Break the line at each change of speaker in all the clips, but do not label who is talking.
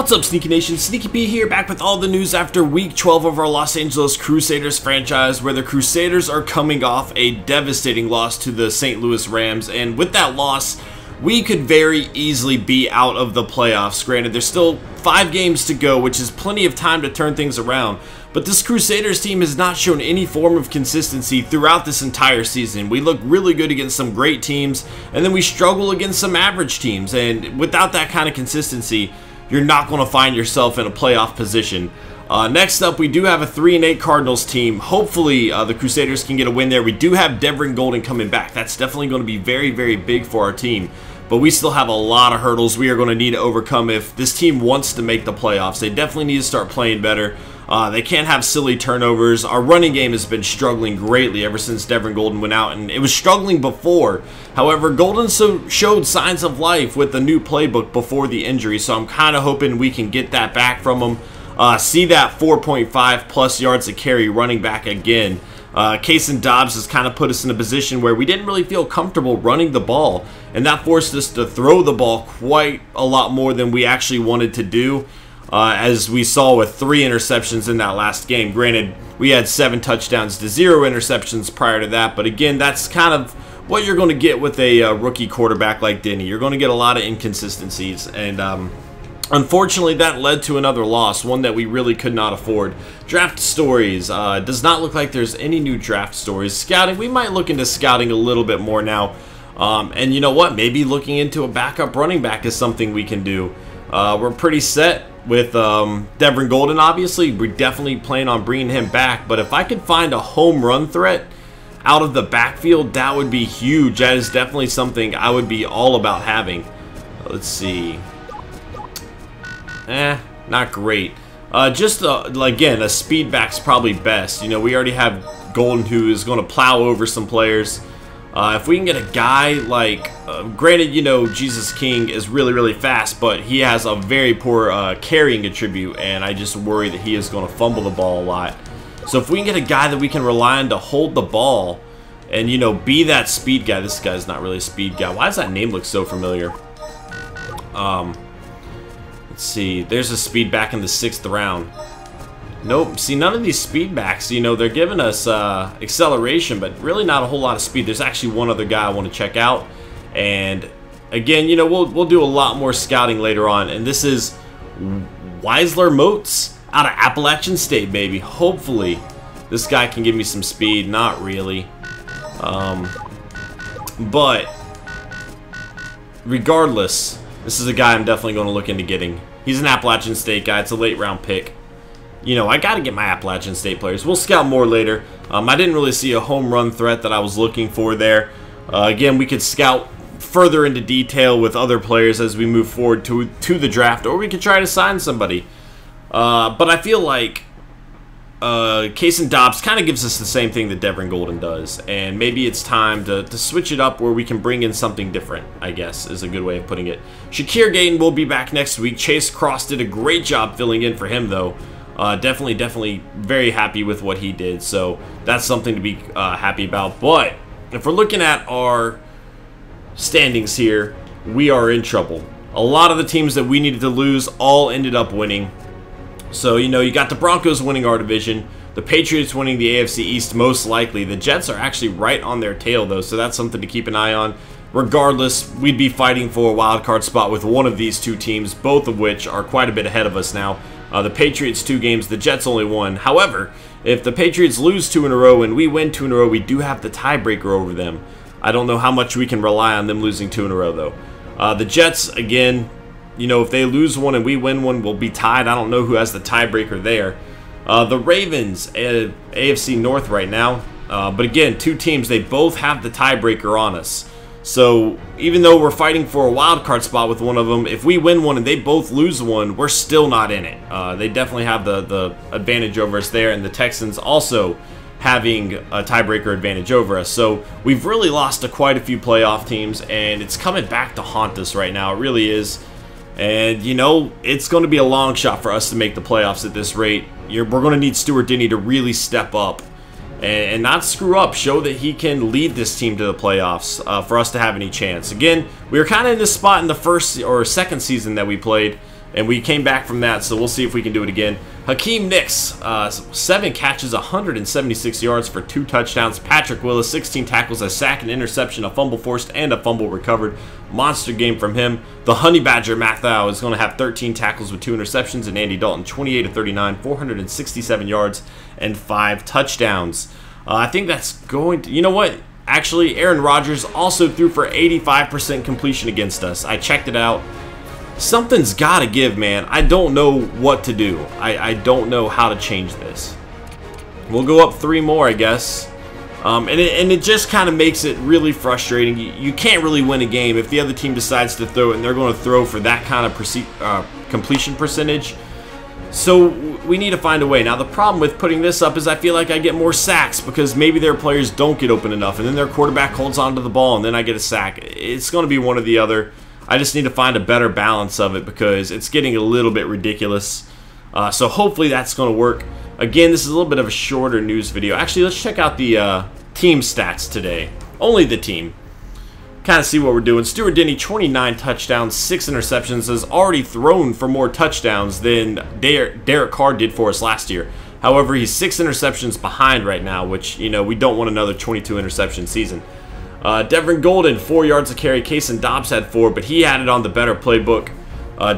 What's up, Sneaky Nation? Sneaky P here, back with all the news after Week 12 of our Los Angeles Crusaders franchise, where the Crusaders are coming off a devastating loss to the St. Louis Rams, and with that loss, we could very easily be out of the playoffs. Granted, there's still 5 games to go, which is plenty of time to turn things around, but this Crusaders team has not shown any form of consistency throughout this entire season. We look really good against some great teams, and then we struggle against some average teams, and without that kind of consistency, you're not going to find yourself in a playoff position. Next up, we do have a 3-8 Cardinals team. Hopefully, the Crusaders can get a win there. We do have Devin Golden coming back. That's definitely going to be very, very big for our team. But we still have a lot of hurdles we are going to need to overcome if this team wants to make the playoffs. They definitely need to start playing better. They can't have silly turnovers. Our running game has been struggling greatly ever since Devin Golden went out, and it was struggling before. However, Golden showed signs of life with the new playbook before the injury, so I'm kind of hoping we can get that back from him. See that 4.5 plus yards a carry running back again. Kaysen Dobbs has kind of put us in a position where we didn't really feel comfortable running the ball, and that forced us to throw the ball quite a lot more than we actually wanted to do. As we saw with 3 interceptions in that last game. Granted, we had 7 touchdowns to 0 interceptions prior to that, but again, that's kind of what you're going to get with a rookie quarterback like Denny. You're going to get a lot of inconsistencies, and unfortunately, that led to another loss, one that we really could not afford. Draft stories. Does not look like there's any new draft stories. Scouting, we might look into scouting a little bit more now, and you know what? Maybe looking into a backup running back is something we can do. We're pretty set with Devin Golden, obviously. We definitely plan on bringing him back, but if I could find a home run threat out of the backfield, that would be huge. That is definitely something I would be all about having. Let's see. Not great. Just, again, a speed back's probably best. You know, we already have Golden, who is going to plow over some players. If we can get a guy like, granted, you know, Jesus King is really, really fast, but he has a very poor carrying attribute, and I just worry that he is going to fumble the ball a lot. So if we can get a guy that we can rely on to hold the ball and, you know, be that speed guy. This guy's not really a speed guy. Why does that name look so familiar? Let's see. There's a speed back in the 6th round. Nope. See, none of these speed backs, you know, they're giving us acceleration, but really not a whole lot of speed. There's actually one other guy I want to check out. And again, you know, we'll do a lot more scouting later on. And this is Weisler Moats out of Appalachian State, baby. Hopefully, this guy can give me some speed. Not really. But regardless, this is a guy I'm definitely going to look into getting. He's an Appalachian State guy. It's a late round pick. You know, I got to get my Appalachian State players. We'll scout more later. I didn't really see a home run threat that I was looking for there. Again, we could scout further into detail with other players as we move forward to the draft, or we could try to sign somebody. But I feel like Kaysen Dobbs kind of gives us the same thing that Devin Golden does, and maybe it's time to switch it up where we can bring in something different, I guess, is a good way of putting it. Shakir Gayton will be back next week. Chase Cross did a great job filling in for him, though. Definitely very happy with what he did, so that's something to be happy about. But if we're looking at our standings here, we are in trouble. A lot of the teams that we needed to lose all ended up winning. So, you know, you got the Broncos winning our division, the Patriots winning the AFC East most likely. The Jets are actually right on their tail, though, so that's something to keep an eye on. Regardless, we'd be fighting for a wild card spot with one of these two teams, both of which are quite a bit ahead of us now. The Patriots 2 games, the Jets only 1. However, if the Patriots lose 2 in a row and we win 2 in a row, we do have the tiebreaker over them. I don't know how much we can rely on them losing 2 in a row, though. The Jets, again, you know, if they lose 1 and we win 1, we'll be tied. I don't know who has the tiebreaker there. The Ravens, AFC North right now. But again, 2 teams, they both have the tiebreaker on us. So even though we're fighting for a wild card spot with one of them, if we win 1 and they both lose 1, we're still not in it. They definitely have the advantage over us there, and the Texans also having a tiebreaker advantage over us. So we've really lost to quite a few playoff teams, and it's coming back to haunt us right now. It really is. And, you know, it's going to be a long shot for us to make the playoffs at this rate. We're going to need Stuart Denny to really step up and not screw up, show that he can lead this team to the playoffs for us to have any chance. Again, we were kind of in this spot in the first or second season that we played. and we came back from that, so we'll see if we can do it again. Hakeem Nicks, 7 catches, 176 yards for 2 touchdowns. Patrick Willis, 16 tackles, a sack, an interception, a fumble forced, and a fumble recovered. Monster game from him. The Honey Badger, Mathau, is going to have 13 tackles with 2 interceptions, and Andy Dalton, 28 of 39, 467 yards, and 5 touchdowns. I think that's going to... You know what? Actually, Aaron Rodgers also threw for 85% completion against us. I checked it out. Something's got to give, man. I don't know what to do. I don't know how to change this. We'll go up 3 more, I guess. And it just kind of makes it really frustrating. You can't really win a game if the other team decides to throw it, and they're going to throw for that kind of completion percentage. So we need to find a way. Now, the problem with putting this up is I feel like I get more sacks because maybe their players don't get open enough, and then their quarterback holds onto the ball, and then I get a sack. It's going to be one or the other. I just need to find a better balance of it because it's getting a little bit ridiculous. So hopefully that's going to work. Again, this is a little bit of a shorter news video. Actually, let's check out the team stats today. Only the team. Kind of see what we're doing. Stuart Denny, 29 touchdowns, 6 interceptions, has already thrown for more touchdowns than Derek Carr did for us last year. However, he's 6 interceptions behind right now, which, you know, we don't want another 22 interception season. Devin Golden, 4 yards a carry. Kason Dobbs had 4, but he had it on the better playbook.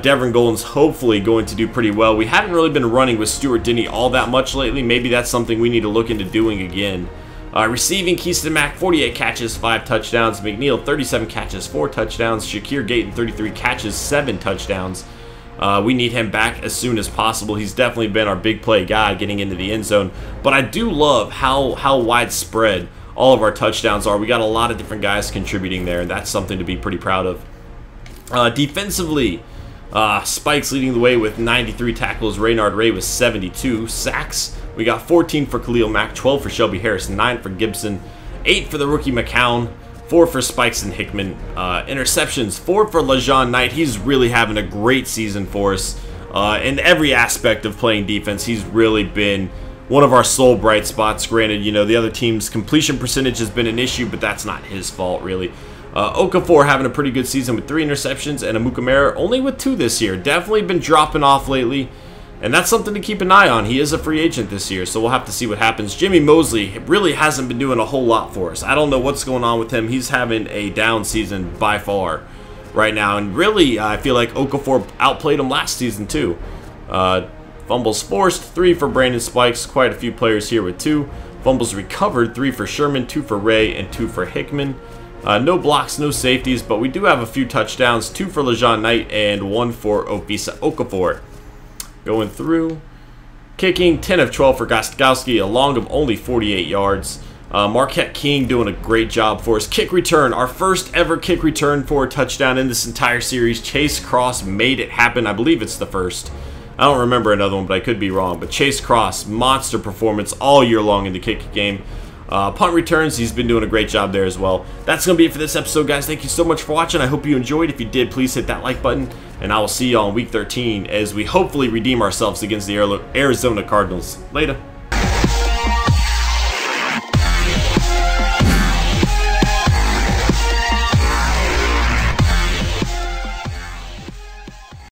Devin Golden's hopefully going to do pretty well. We haven't really been running with Stuart Denny all that much lately. Maybe that's something we need to look into doing again. Receiving, Keyston Mack, 48 catches, 5 touchdowns. McNeil, 37 catches, 4 touchdowns. Shakir Gayton, 33 catches, 7 touchdowns. We need him back as soon as possible. He's definitely been our big play guy getting into the end zone. But I do love how widespread all of our touchdowns are. We got a lot of different guys contributing there, and that's something to be pretty proud of. Defensively, Spike's leading the way with 93 tackles. Raynard Ray with 72 sacks. We got 14 for Khalil Mack, 12 for Shelby Harris, 9 for Gibson, 8 for the rookie McCown, 4 for Spikes and Hickman. Interceptions, 4 for LaJawn Knight. He's really having a great season for us. In every aspect of playing defense, he's really been one of our sole bright spots. Granted, you know, the other team's completion percentage has been an issue, but that's not his fault, really. Okafor having a pretty good season with 3 interceptions, and Amukamara only with 2 this year. Definitely been dropping off lately, and that's something to keep an eye on. He is a free agent this year, so we'll have to see what happens. Jimmy Mosley really hasn't been doing a whole lot for us. I don't know what's going on with him. He's having a down season by far right now, and really, I feel like Okafor outplayed him last season too. Fumbles forced, 3 for Brandon Spikes. Quite a few players here with 2. Fumbles recovered, 3 for Sherman, 2 for Ray, and 2 for Hickman. No blocks, no safeties, but we do have a few touchdowns. 2 for LaJawn Knight and 1 for Opisa Okafor. Going through. Kicking, 10 of 12 for Gostkowski, a long of only 48 yards. Marquette King doing a great job for us. Kick return, our first ever kick return for a touchdown in this entire series. Chase Cross made it happen. I believe it's the first. I don't remember another one, but I could be wrong. But Chase Cross, monster performance all year long in the kick game. Punt returns, he's been doing a great job there as well. That's going to be it for this episode, guys. Thank you so much for watching. I hope you enjoyed. If you did, please hit that like button. And I will see you all in Week 13 as we hopefully redeem ourselves against the Arizona Cardinals. Later.